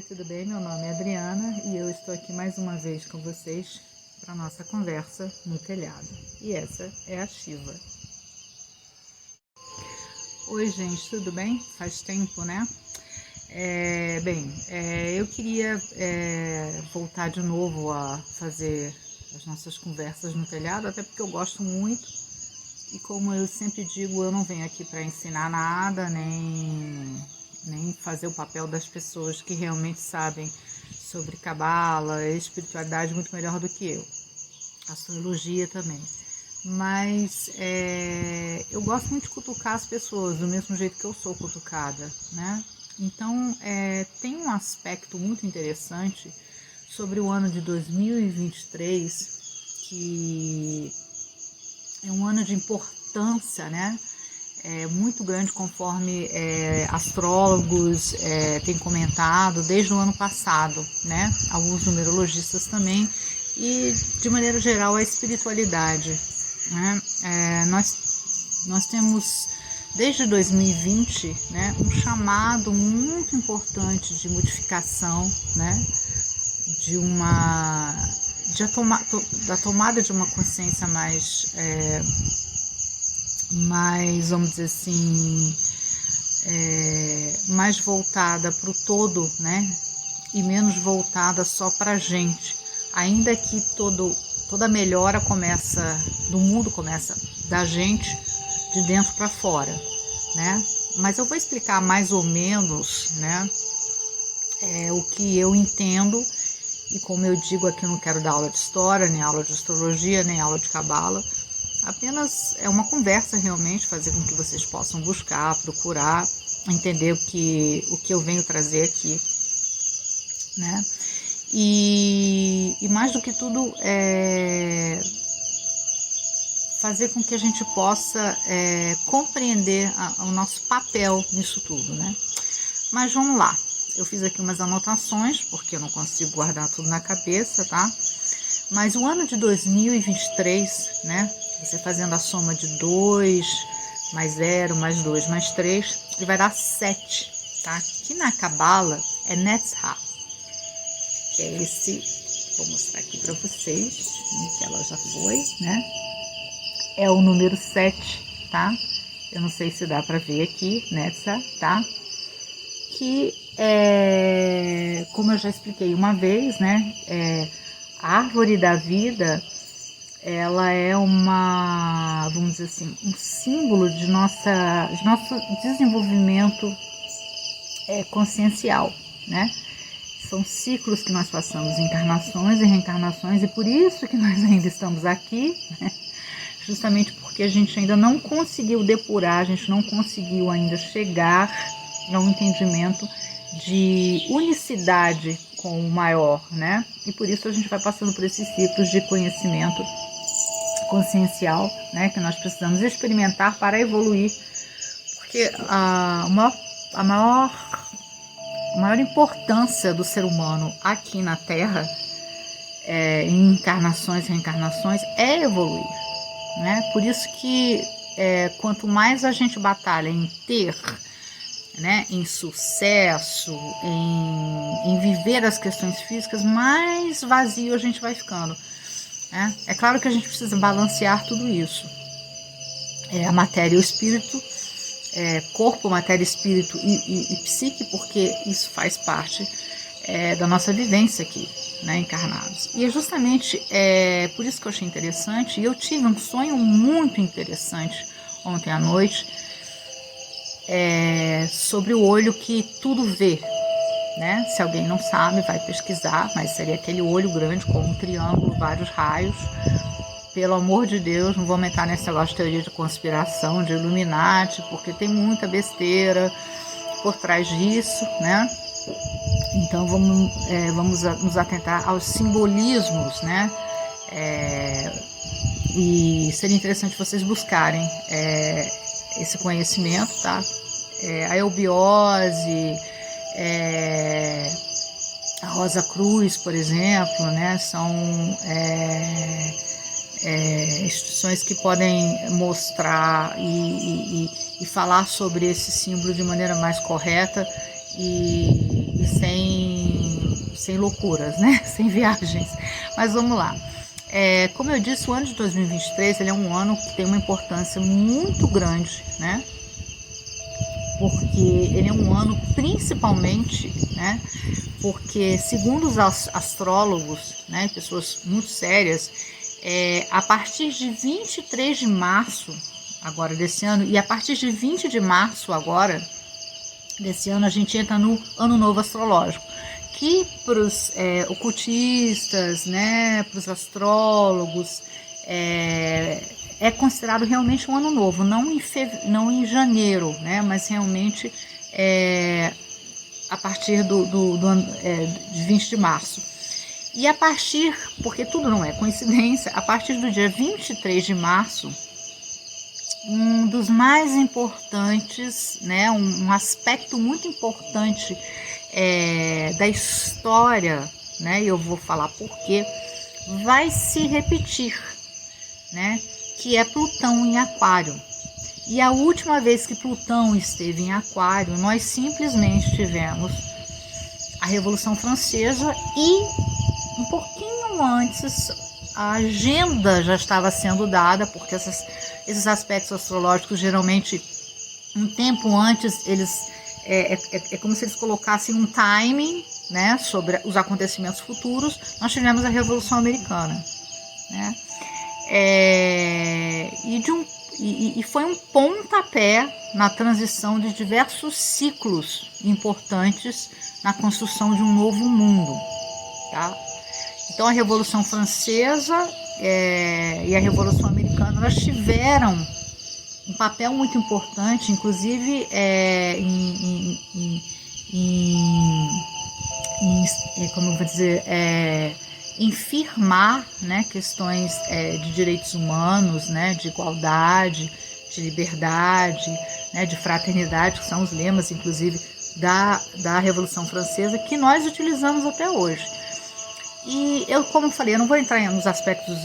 tudo bem? Meu nome é Adriana e eu estou aqui mais uma vez com vocês para a nossa conversa no telhado. E essa é a Shiva. Oi, gente, tudo bem? Faz tempo, né? Eu queria voltar de novo a fazer as nossas conversas no telhado, até porque eu gosto muito. E como eu sempre digo, eu não venho aqui para ensinar nada, nem fazer o papel das pessoas que realmente sabem sobre cabala, espiritualidade muito melhor do que eu, astrologia também. Mas eu gosto muito de cutucar as pessoas do mesmo jeito que eu sou cutucada, né? Então tem um aspecto muito interessante sobre o ano de 2023, que é um ano de importância, né? Muito grande, conforme astrólogos têm comentado desde o ano passado, né? Alguns numerologistas também, e de maneira geral a espiritualidade, né? Nós temos desde 2020, né, um chamado muito importante de modificação, né? Da tomada de uma consciência mais, vamos dizer assim, mais voltada para o todo, né? E menos voltada só para a gente. Ainda que toda melhora do mundo começa da gente, de dentro para fora, né? Mas eu vou explicar mais ou menos, né, o que eu entendo. E como eu digo aqui, eu não quero dar aula de história, nem aula de astrologia, nem aula de cabala. Apenas é uma conversa realmente, fazer com que vocês possam buscar, procurar, entender o que eu venho trazer aqui, né? E mais do que tudo, fazer com que a gente possa compreender o nosso papel nisso tudo, né? Mas vamos lá. Eu fiz aqui umas anotações, porque eu não consigo guardar tudo na cabeça, tá? Mas o ano de 2023, né? Você fazendo a soma de 2, mais 0, mais 2, mais 3, ele vai dar 7, tá? Que na cabala é Netzach, que é esse, vou mostrar aqui para vocês, que ela já foi, né? É o número 7, tá? Eu não sei se dá para ver aqui, Netzach, tá? Que como eu já expliquei uma vez, né, a árvore da vida, ela é vamos dizer assim, um símbolo de nosso desenvolvimento consciencial, né? São ciclos que nós passamos, encarnações e reencarnações, e por isso que nós ainda estamos aqui, né? Justamente porque a gente ainda não conseguiu depurar, a gente não conseguiu ainda chegar a um entendimento de unicidade com o maior, né? E por isso a gente vai passando por esses ciclos de conhecimento consciencial, né? Que nós precisamos experimentar para evoluir, porque a maior importância do ser humano aqui na Terra, em encarnações e reencarnações, é evoluir, né? Por isso que quanto mais a gente batalha em ter, né, em sucesso, em viver as questões físicas, mais vazio a gente vai ficando, né? É claro que a gente precisa balancear tudo isso, a matéria e o espírito, corpo, matéria, espírito e psique, porque isso faz parte da nossa vivência aqui, né, encarnados. E é justamente por isso que eu achei interessante, e eu tive um sonho muito interessante ontem à noite, sobre o olho que tudo vê, né? Se alguém não sabe, vai pesquisar, mas seria aquele olho grande com um triângulo, vários raios. Pelo amor de Deus, não vou aumentar nesse negócio de teoria de conspiração, de Illuminati, porque tem muita besteira por trás disso, né? Então vamos nos atentar aos simbolismos, né? E seria interessante vocês buscarem esse conhecimento, tá? A eubiose, a Rosa Cruz, por exemplo, né? São instituições que podem mostrar e falar sobre esse símbolo de maneira mais correta e sem sem loucuras, né? Sem viagens. Mas vamos lá. Como eu disse, o ano de 2023 ele é um ano que tem uma importância muito grande, né? Porque ele é um ano principalmente, né? Porque segundo os astrólogos, né, pessoas muito sérias, a partir de 23 de março agora desse ano, e a partir de 20 de março agora desse ano, a gente entra no ano novo astrológico, que para os ocultistas, né, para os astrólogos, é considerado realmente um ano novo, não em janeiro, né, mas realmente a partir de 20 de março. E a partir, porque tudo não é coincidência, a partir do dia 23 de março, um dos mais importantes, né, um aspecto muito importante da história, né, e eu vou falar por quê, vai se repetir, né, que é Plutão em Aquário. E a última vez que Plutão esteve em Aquário, nós simplesmente tivemos a Revolução Francesa e um pouquinho antes a agenda já estava sendo dada, porque esses aspectos astrológicos geralmente um tempo antes eles é como se eles colocassem um timing, né, sobre os acontecimentos futuros. Nós tivemos a Revolução Americana, né, e foi um pontapé na transição de diversos ciclos importantes na construção de um novo mundo, tá? Então a Revolução Francesa e a Revolução Americana, elas tiveram um papel muito importante, inclusive como eu vou dizer, em firmar, né, questões de direitos humanos, né, de igualdade, de liberdade, né, de fraternidade, que são os lemas, inclusive, da Revolução Francesa, que nós utilizamos até hoje. E eu, como eu falei, eu não vou entrar nos aspectos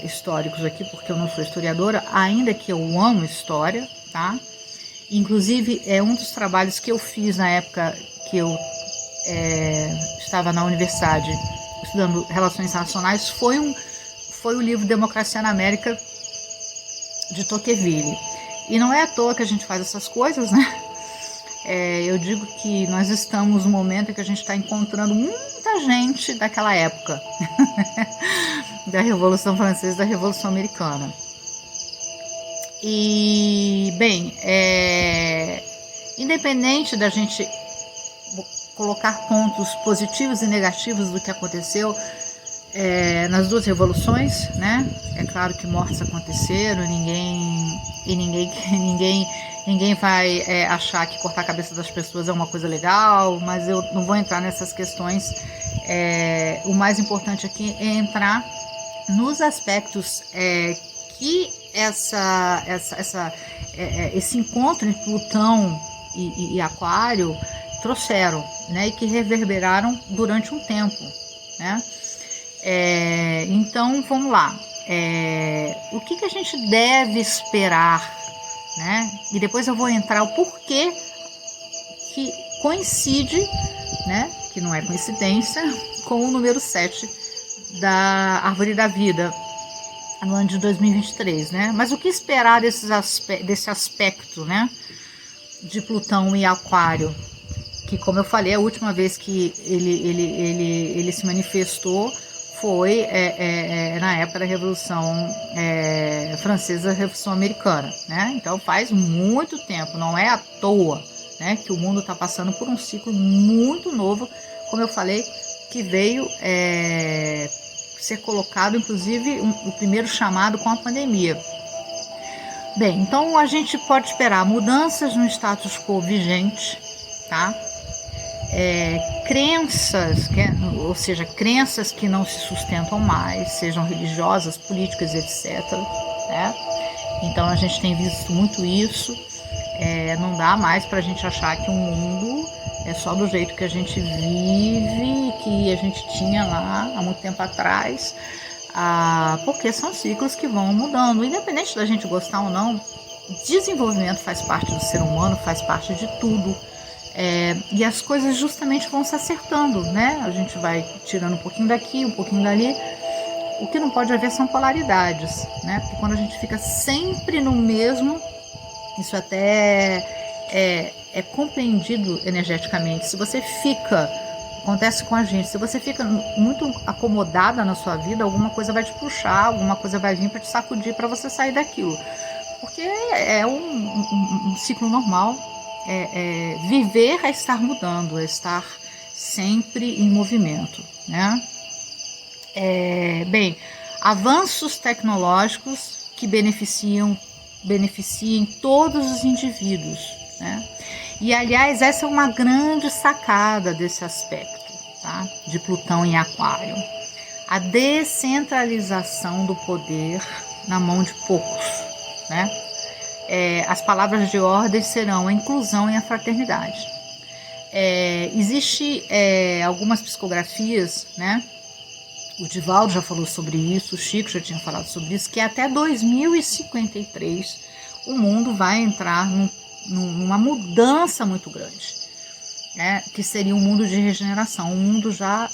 históricos aqui, porque eu não sou historiadora, ainda que eu amo história, tá? Inclusive, um dos trabalhos que eu fiz na época que eu estava na universidade estudando Relações Internacionais foi o livro Democracia na América, de Tocqueville. E não é à toa que a gente faz essas coisas, né? Eu digo que nós estamos no momento em que a gente está encontrando muita gente daquela época, da Revolução Francesa e da Revolução Americana. E, bem, independente da gente colocar pontos positivos e negativos do que aconteceu nas duas revoluções, né? É claro que mortes aconteceram, ninguém vai achar que cortar a cabeça das pessoas é uma coisa legal, mas eu não vou entrar nessas questões. O mais importante aqui é entrar nos aspectos que esse encontro entre Plutão e Aquário trouxeram, né, e que reverberaram durante um tempo, né? Então vamos lá, o que a gente deve esperar, né? E depois eu vou entrar o porquê que coincide, né, que não é coincidência, com o número 7 da Árvore da Vida no ano de 2023, né? Mas o que esperar desse aspecto, né, de Plutão e Aquário? Que, como eu falei, a última vez que ele se manifestou foi na época da Revolução Francesa, Revolução Americana, né? Então faz muito tempo, não é à toa, né, que o mundo está passando por um ciclo muito novo, como eu falei, que veio ser colocado, inclusive, o primeiro chamado com a pandemia. Bem, então a gente pode esperar mudanças no status quo vigente, tá? Crenças, ou seja, crenças que não se sustentam mais, sejam religiosas, políticas, etc. Né? Então a gente tem visto muito isso. Não dá mais para a gente achar que o mundo é só do jeito que a gente vive, que a gente tinha lá há muito tempo atrás, porque são ciclos que vão mudando, independente da gente gostar ou não. Desenvolvimento faz parte do ser humano, faz parte de tudo. E as coisas justamente vão se acertando, né? A gente vai tirando um pouquinho daqui, um pouquinho dali. O que não pode haver são polaridades, né? Porque quando a gente fica sempre no mesmo, isso até é compreendido energeticamente. Se você fica, acontece com a gente, se você fica muito acomodada na sua vida, alguma coisa vai te puxar, alguma coisa vai vir para te sacudir para você sair daquilo. Porque é um ciclo normal. Viver é estar mudando, é estar sempre em movimento, né? Bem, avanços tecnológicos que beneficiem todos os indivíduos, né? E aliás, essa é uma grande sacada desse aspecto, tá? De Plutão em Aquário. A descentralização do poder na mão de poucos, né? As palavras de ordem serão a inclusão e a fraternidade. Existe algumas psicografias, né? O Divaldo já falou sobre isso, o Chico já tinha falado sobre isso, que até 2053 o mundo vai entrar numa mudança muito grande, né? Que seria um mundo de regeneração, um mundo já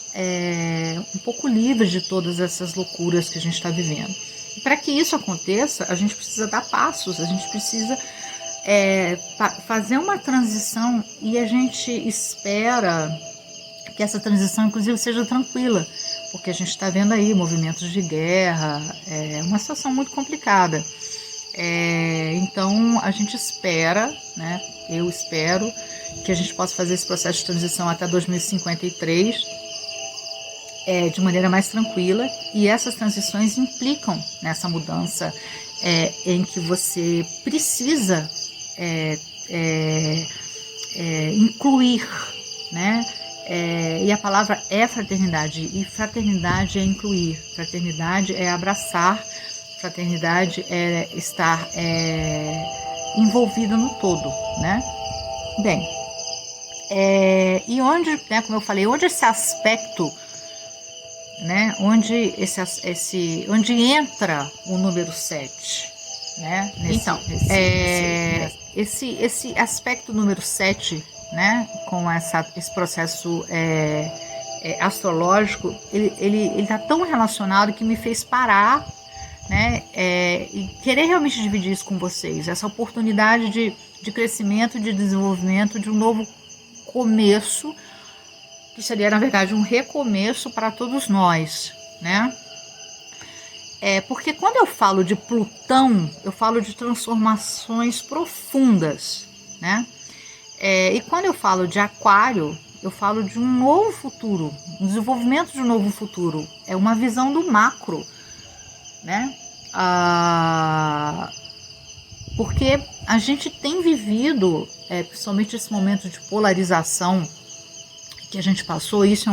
um pouco livre de todas essas loucuras que a gente está vivendo. E para que isso aconteça, a gente precisa dar passos, a gente precisa fazer uma transição, e a gente espera que essa transição, inclusive, seja tranquila, porque a gente está vendo aí movimentos de guerra, uma situação muito complicada. Então, a gente espera, né? Eu espero que a gente possa fazer esse processo de transição até 2053 de maneira mais tranquila, e essas transições implicam nessa mudança em que você precisa incluir, né? E a palavra é fraternidade, e fraternidade é incluir, fraternidade é abraçar, fraternidade é estar envolvida no todo, né? Bem, e onde, né, como eu falei, onde esse aspecto, né, onde entra o número 7, né? Esse aspecto número 7, né, com esse processo astrológico, ele está tão relacionado que me fez parar, né, e querer realmente dividir isso com vocês, essa oportunidade de crescimento, de desenvolvimento, de um novo começo, que seria, na verdade, um recomeço para todos nós, né? Porque quando eu falo de Plutão, eu falo de transformações profundas, né? E quando eu falo de Aquário, eu falo de um novo futuro, um desenvolvimento de um novo futuro. É uma visão do macro, né? Porque a gente tem vivido, principalmente esse momento de polarização que a gente passou. Isso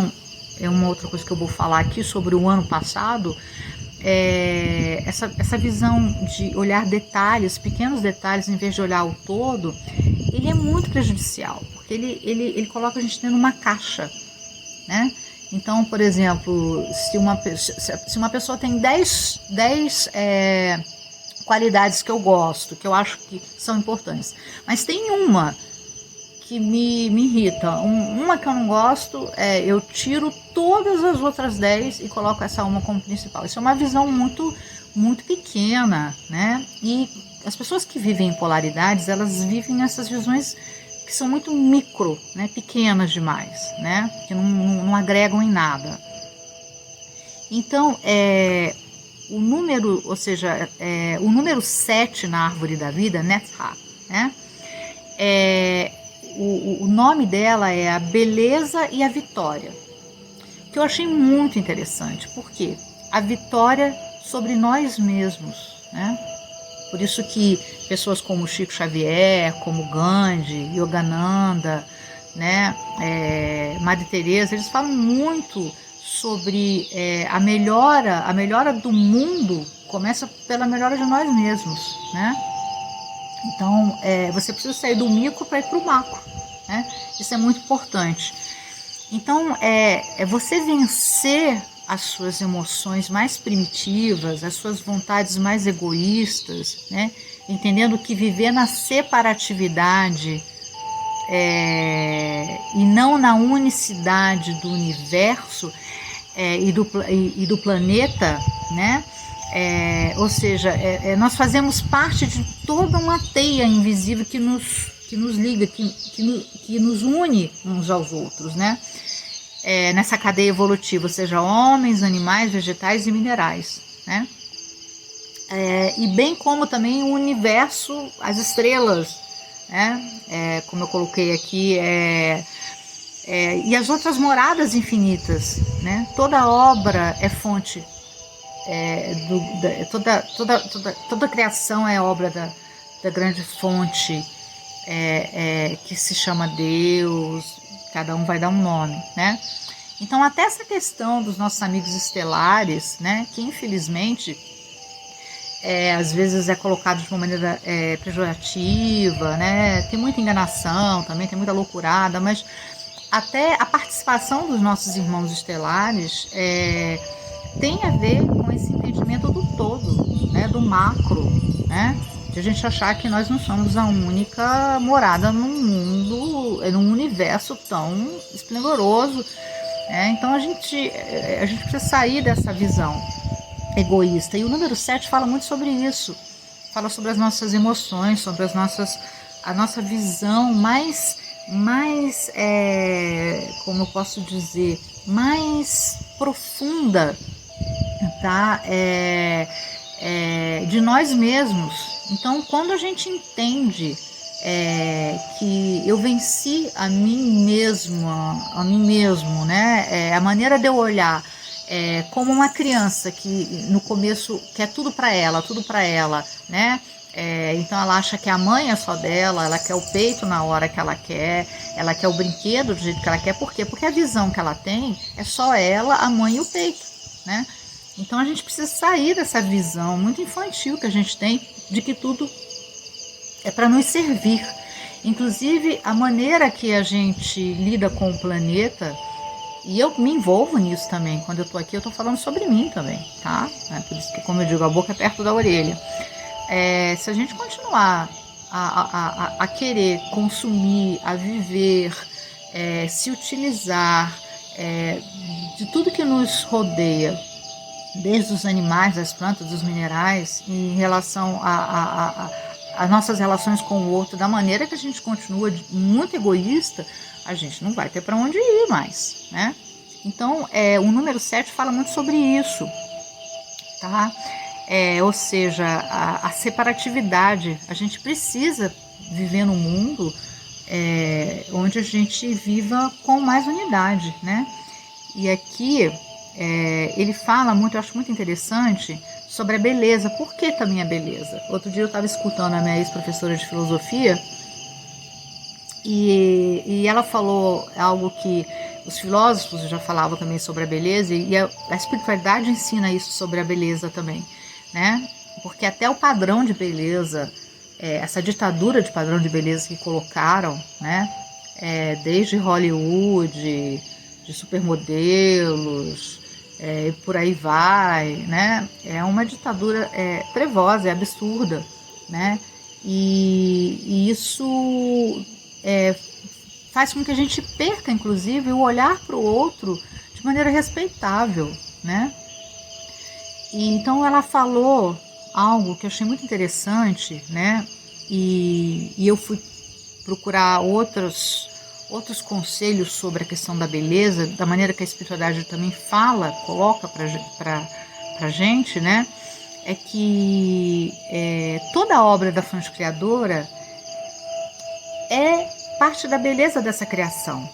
é uma outra coisa que eu vou falar aqui sobre o ano passado. Essa visão de olhar detalhes, pequenos detalhes, em vez de olhar o todo, ele é muito prejudicial, porque ele coloca a gente dentro de uma caixa, né? Então, por exemplo, se uma pessoa tem 10 qualidades que eu gosto, que eu acho que são importantes, mas tem uma que me irrita, uma que eu não gosto, eu tiro todas as outras 10 e coloco essa uma como principal. Isso é uma visão muito, muito pequena, né? E as pessoas que vivem em polaridades, elas vivem essas visões que são muito micro, né? Pequenas demais, né? Que não agregam em nada. Então, o número, ou seja, o número 7 na árvore da vida, Netha, né? O nome dela é a beleza e a vitória, que eu achei muito interessante, porque a vitória sobre nós mesmos, né? Por isso que pessoas como Chico Xavier, como Gandhi, Yogananda, né, Madre Teresa, eles falam muito sobre a melhora do mundo começa pela melhora de nós mesmos, né? Então, você precisa sair do micro para ir para o macro, né? Isso é muito importante. Então, você vencer as suas emoções mais primitivas, as suas vontades mais egoístas, né? Entendendo que viver na separatividade e não na unicidade do universo e do planeta, né? Ou seja, nós fazemos parte de toda uma teia invisível que nos liga, que nos une uns aos outros, né? Nessa cadeia evolutiva, ou seja, homens, animais, vegetais e minerais, né? E bem como também o universo, as estrelas, né? Como eu coloquei aqui, e as outras moradas infinitas, né? Toda obra é fonte, toda criação é obra da grande fonte, que se chama Deus. Cada um vai dar um nome, né? Então até essa questão dos nossos amigos estelares, né? Que infelizmente às vezes é colocado de uma maneira pejorativa, né? Tem muita enganação também, tem muita loucurada, mas até a participação dos nossos irmãos estelares tem a ver com esse entendimento do todo, né? Do macro, né? De a gente achar que nós não somos a única morada num mundo, num universo tão esplendoroso. Então a gente precisa sair dessa visão egoísta. E o número 7 fala muito sobre isso. Fala sobre as nossas emoções, sobre a nossa visão mais como eu posso dizer, mais profunda, tá? De nós mesmos. Então, quando a gente entende que eu venci a mim mesmo, né? A maneira de eu olhar como uma criança que no começo quer tudo para ela, né? Então ela acha que a mãe é só dela, ela quer o peito na hora que ela quer o brinquedo do jeito que ela quer. Por quê? Porque a visão que ela tem é só ela, a mãe e o peito, né? Então a gente precisa sair dessa visão muito infantil que a gente tem de que tudo é para nos servir. Inclusive a maneira que a gente lida com o planeta, e eu me envolvo nisso também. Quando eu tô aqui, eu tô falando sobre mim também, tá? Por isso que, como eu digo, a boca é perto da orelha. Se a gente continuar a querer consumir, a viver, se utilizar de tudo que nos rodeia, desde os animais, das plantas, dos minerais, em relação a nossas relações com o outro, da maneira que a gente continua muito egoísta, a gente não vai ter para onde ir mais, né? Então, o número 7 fala muito sobre isso, tá? Ou seja, a separatividade. A gente precisa viver num mundo onde a gente viva com mais unidade, né? E aqui ele fala muito, eu acho muito interessante, sobre a beleza. Por que também a beleza? Outro dia eu estava escutando a minha ex-professora de filosofia e ela falou algo que os filósofos já falavam também sobre a beleza, e a espiritualidade ensina isso sobre a beleza também, né? Porque até o padrão de beleza, essa ditadura de padrão de beleza que colocaram, né? Desde Hollywood, de supermodelos, e por aí vai, né? É uma ditadura trevosa, absurda, né? E isso faz com que a gente perca, inclusive, o olhar para o outro de maneira respeitável, né? E então ela falou algo que eu achei muito interessante, né? E eu fui procurar outros conselhos sobre a questão da beleza, da maneira que a espiritualidade também fala, coloca pra gente, né? É que toda a obra da fonte criadora é parte da beleza dessa criação,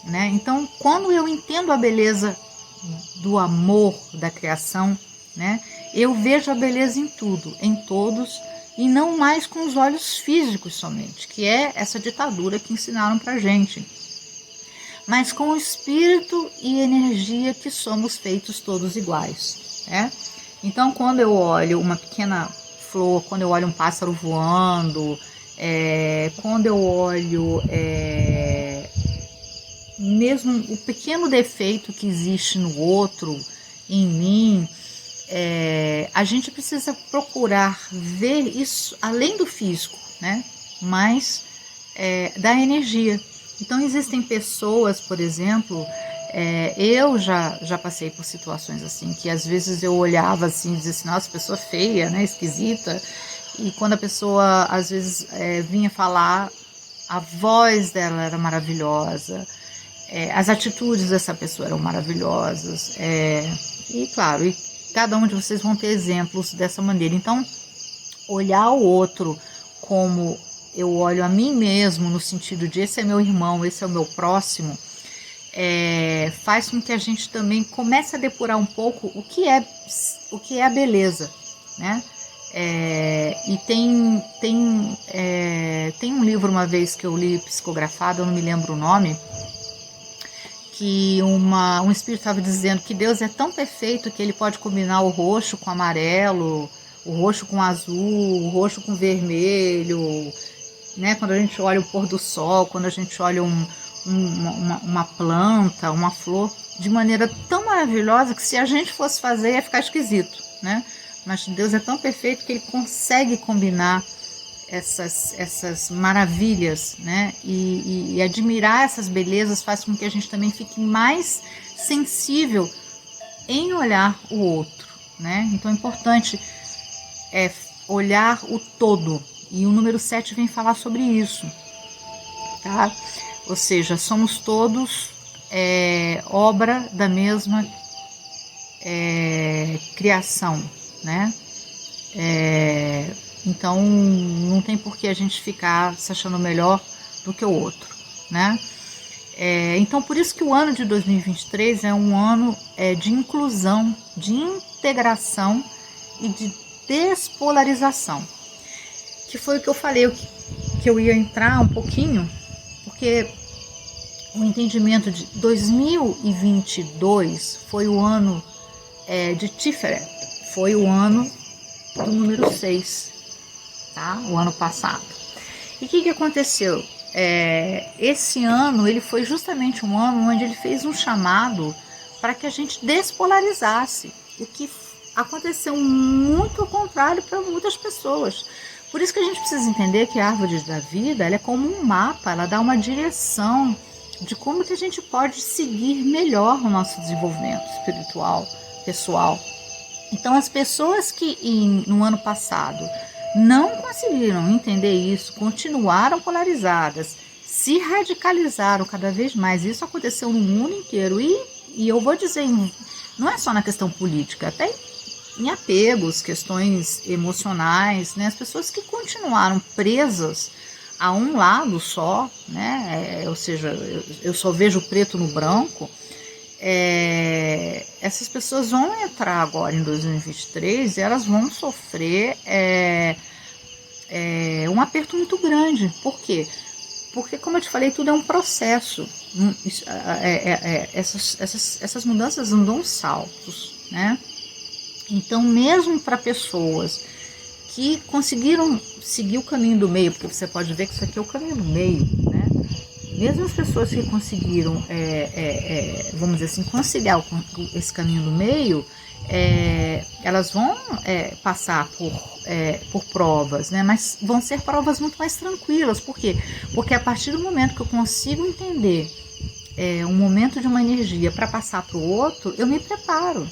né? Então, quando eu entendo a beleza do amor da criação, né, eu vejo a beleza em tudo, em todos, e não mais com os olhos físicos somente, que é essa ditadura que ensinaram pra gente, mas com o espírito e energia que somos feitos todos iguais, né? Então, quando eu olho uma pequena flor, quando eu olho um pássaro voando, quando eu olho mesmo o pequeno defeito que existe no outro, em mim, a gente precisa procurar ver isso além do físico, né? Mas da energia. Então existem pessoas, por exemplo, eu já passei por situações assim, que às vezes eu olhava assim e dizia assim, nossa, pessoa feia, né, esquisita, e quando a pessoa às vezes vinha falar, a voz dela era maravilhosa, as atitudes dessa pessoa eram maravilhosas, e claro, e cada um de vocês vão ter exemplos dessa maneira. Então, olhar o outro como eu olho a mim mesmo, no sentido de esse é meu irmão, esse é o meu próximo, faz com que a gente também comece a depurar um pouco o que é a beleza, né? E tem um livro uma vez que eu li psicografado, eu não me lembro o nome, que um espírito estava dizendo que Deus é tão perfeito que ele pode combinar o roxo com o amarelo, o roxo com o azul, o roxo com o vermelho, né? Quando a gente olha o pôr do sol, quando a gente olha uma planta, uma flor, de maneira tão maravilhosa que se a gente fosse fazer ia ficar esquisito, né? Mas Deus é tão perfeito que ele consegue combinar essas maravilhas, né? E admirar essas belezas faz com que a gente também fique mais sensível em olhar o outro, né? Então é importante olhar o todo, e o número 7 vem falar sobre isso, tá? Ou seja, somos todos obra da mesma criação, né? Então não tem por que a gente ficar se achando melhor do que o outro, né? Então por isso que o ano de 2023 é um ano de inclusão, de integração e de despolarização, que foi o que eu falei, que eu ia entrar um pouquinho, porque o entendimento de 2022 foi o ano de Tiferet, foi o ano do número 6, tá? O ano passado. E o que aconteceu? Esse ano ele foi justamente um ano onde ele fez um chamado para que a gente despolarizasse, o que aconteceu muito ao contrário para muitas pessoas. Por isso que a gente precisa entender que a árvore da vida, ela é como um mapa, ela dá uma direção de como que a gente pode seguir melhor o nosso desenvolvimento espiritual, pessoal. Então as pessoas que no ano passado não conseguiram entender isso, continuaram polarizadas, se radicalizaram cada vez mais. Isso aconteceu no mundo inteiro e eu vou dizer, não é só na questão política, até em apegos, questões emocionais, né? As pessoas que continuaram presas a um lado só, né? Ou seja, eu só vejo preto no branco. Essas pessoas vão entrar agora em 2023 e elas vão sofrer um aperto muito grande. Por quê? Porque, como eu te falei, tudo é um processo. Essas mudanças não dão saltos, né? Então, mesmo para pessoas que conseguiram seguir o caminho do meio, porque você pode ver que isso aqui é o caminho do meio, né? Mesmo as pessoas que conseguiram, vamos dizer assim, conciliar esse caminho do meio, elas vão passar por provas, né? Mas vão ser provas muito mais tranquilas. Por quê? Porque a partir do momento que eu consigo entender um momento de uma energia para passar para o outro, eu me preparo.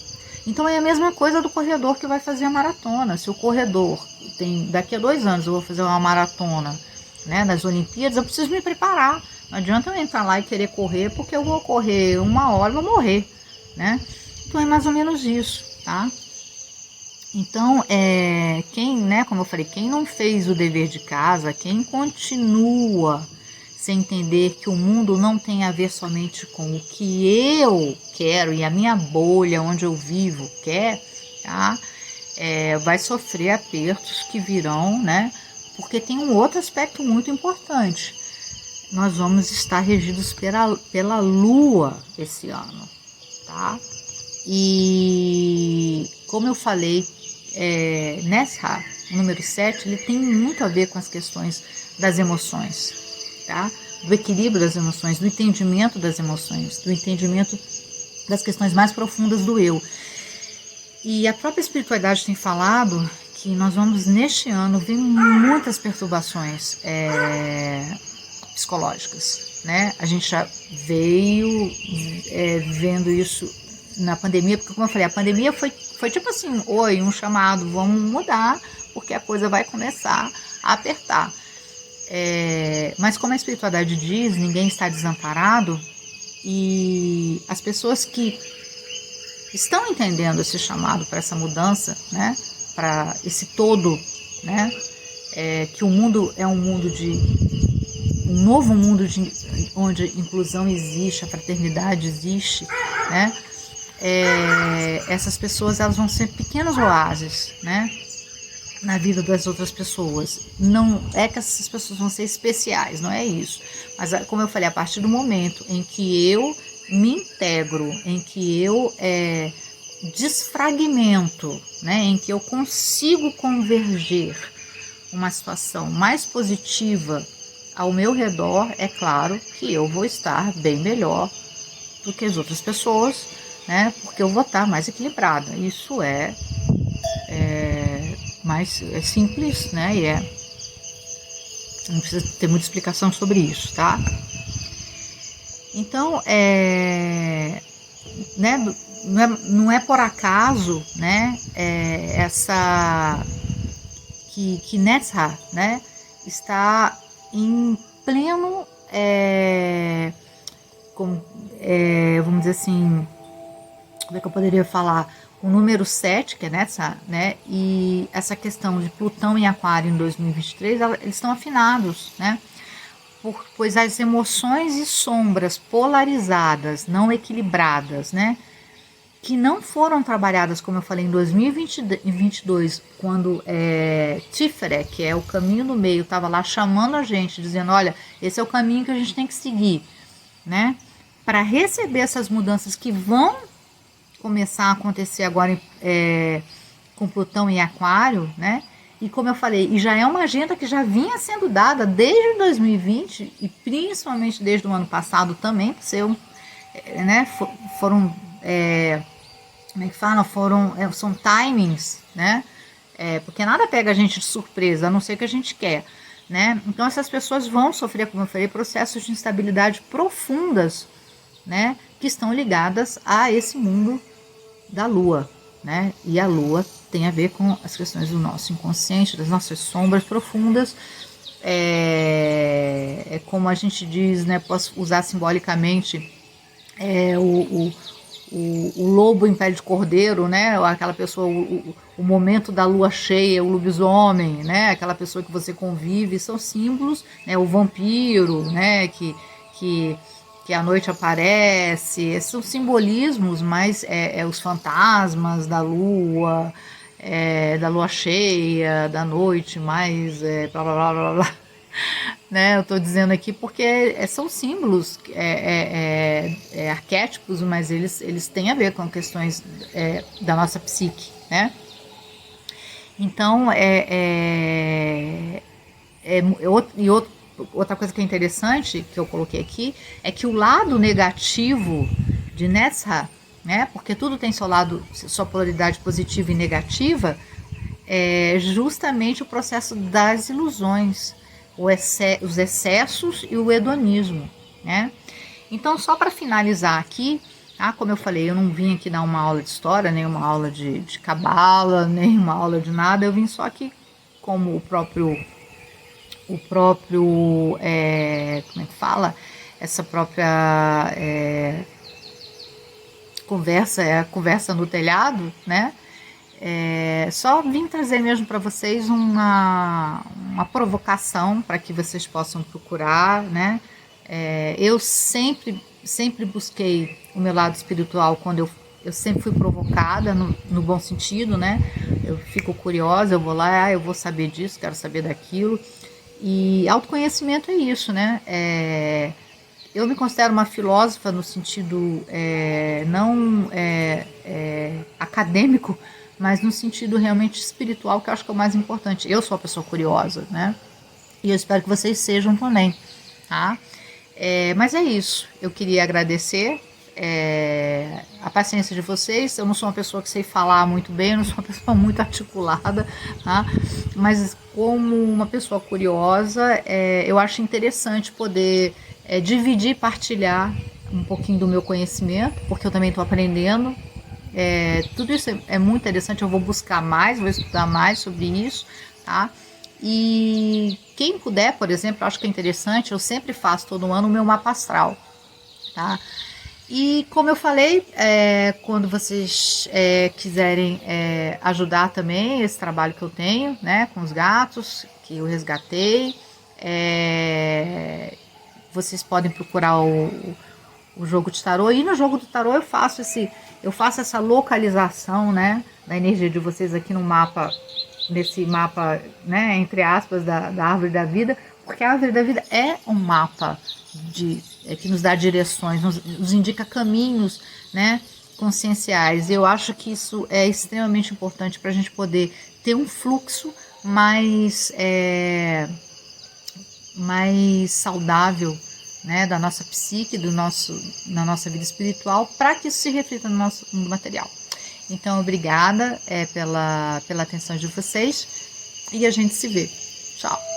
Então é a mesma coisa do corredor que vai fazer a maratona. Se o corredor daqui a 2 anos eu vou fazer uma maratona, né, nas Olimpíadas, eu preciso me preparar. Não adianta eu entrar lá e querer correr, porque eu vou correr 1 hora e vou morrer, né? Então é mais ou menos isso, tá? Então, quem, né, como eu falei, quem não fez o dever de casa, quem continua sem entender que o mundo não tem a ver somente com o que eu quero e a minha bolha onde eu vivo quer, tá? Vai sofrer apertos que virão, né? Porque tem um outro aspecto muito importante. Nós vamos estar regidos pela Lua esse ano, tá? E como eu falei, Nesha, o número 7, ele tem muito a ver com as questões das emoções, tá? Do equilíbrio das emoções, do entendimento das emoções, do entendimento das questões mais profundas do eu. E a própria espiritualidade tem falado que nós vamos, neste ano, ver muitas perturbações psicológicas, né? A gente já veio vendo isso na pandemia, porque como eu falei, a pandemia foi tipo assim, oi, um chamado, vamos mudar, porque a coisa vai começar a apertar. Mas como a espiritualidade diz, ninguém está desamparado, e as pessoas que estão entendendo esse chamado para essa mudança, né, para esse todo, né, que o mundo é um novo mundo onde a inclusão existe, a fraternidade existe, né, essas pessoas elas vão ser pequenos oásis, né, na vida das outras pessoas. Não é que essas pessoas vão ser especiais, não é isso. Mas, como eu falei, a partir do momento em que eu me integro, em que eu desfragmento, né, em que eu consigo converger uma situação mais positiva ao meu redor, é claro que eu vou estar bem melhor do que as outras pessoas, né, porque eu vou estar mais equilibrada. Isso mais simples, né, e não precisa ter muita explicação sobre isso, tá? Então, né, não é por acaso, né, que Netzach, né, está em pleno, vamos dizer assim, como é que eu poderia falar? O número 7, que é Netzach, né, e essa questão de Plutão em Aquário em 2023, eles estão afinados, né, pois as emoções e sombras polarizadas, não equilibradas, né, que não foram trabalhadas, como eu falei, em 2022, quando Tiferet, que é o caminho do meio, estava lá chamando a gente, dizendo, olha, esse é o caminho que a gente tem que seguir, né, para receber essas mudanças que vão começar a acontecer agora com Plutão em Aquário, né? E como eu falei, e já é uma agenda que já vinha sendo dada desde 2020 e principalmente desde o ano passado também, que né? Foram, como é que fala? São timings, né? Porque nada pega a gente de surpresa, a não ser que a gente quer, né? Então essas pessoas vão sofrer, como eu falei, processos de instabilidade profundas, né? Que estão ligadas a esse mundo da Lua, né? E a Lua tem a ver com as questões do nosso inconsciente, das nossas sombras profundas. Como a gente diz, né? Posso usar simbolicamente o lobo em pele de cordeiro, né? Aquela pessoa, o momento da lua cheia, o lobisomem, né? Aquela pessoa que você convive, são símbolos, né? O vampiro, né? Que a noite aparece, são simbolismos, mas os fantasmas da lua cheia, da noite, mais blá blá blá blá blá. Né, eu estou dizendo aqui porque são símbolos, arquétipos, mas eles têm a ver com questões da nossa psique, né? Então, outra coisa que é interessante, que eu coloquei aqui, é que o lado negativo de Netzach, né, porque tudo tem sua polaridade positiva e negativa, é justamente o processo das ilusões, os excessos e o hedonismo, né? Então, só para finalizar aqui, como eu falei, eu não vim aqui dar uma aula de história, nem uma aula de cabala, nem uma aula de nada, eu vim só aqui como o próprio como é que fala? Essa própria conversa no telhado, né? Só vim trazer mesmo para vocês uma provocação para que vocês possam procurar, né? Eu sempre busquei o meu lado espiritual quando eu sempre fui provocada no bom sentido, né? Eu fico curiosa, eu vou lá, eu vou saber disso, quero saber daquilo. E autoconhecimento é isso, né? Eu me considero uma filósofa no sentido não acadêmico, mas no sentido realmente espiritual, que eu acho que é o mais importante. Eu sou uma pessoa curiosa, né? E eu espero que vocês sejam também, tá? Mas é isso. Eu queria agradecer a paciência de vocês. Eu não sou uma pessoa que sei falar muito bem, eu não sou uma pessoa muito articulada, tá? Mas como uma pessoa curiosa, eu acho interessante poder dividir e partilhar um pouquinho do meu conhecimento, porque eu também estou aprendendo. Tudo isso é muito interessante, eu vou buscar mais, vou estudar mais sobre isso, tá? E quem puder, por exemplo, eu acho que é interessante, eu sempre faço todo ano o meu mapa astral, tá? E como eu falei, quando vocês quiserem ajudar também esse trabalho que eu tenho, né, com os gatos que eu resgatei, vocês podem procurar o jogo de tarô. E no jogo do tarô eu faço essa localização, né, da energia de vocês aqui no mapa, nesse mapa, né, entre aspas, da árvore da vida, porque a árvore da vida é um mapa que nos dá direções, nos indica caminhos, né, conscienciais. Eu acho que isso é extremamente importante para a gente poder ter um fluxo mais saudável, né, da nossa psique, na nossa vida espiritual, para que isso se reflita no nosso mundo material. Então, obrigada pela atenção de vocês e a gente se vê. Tchau!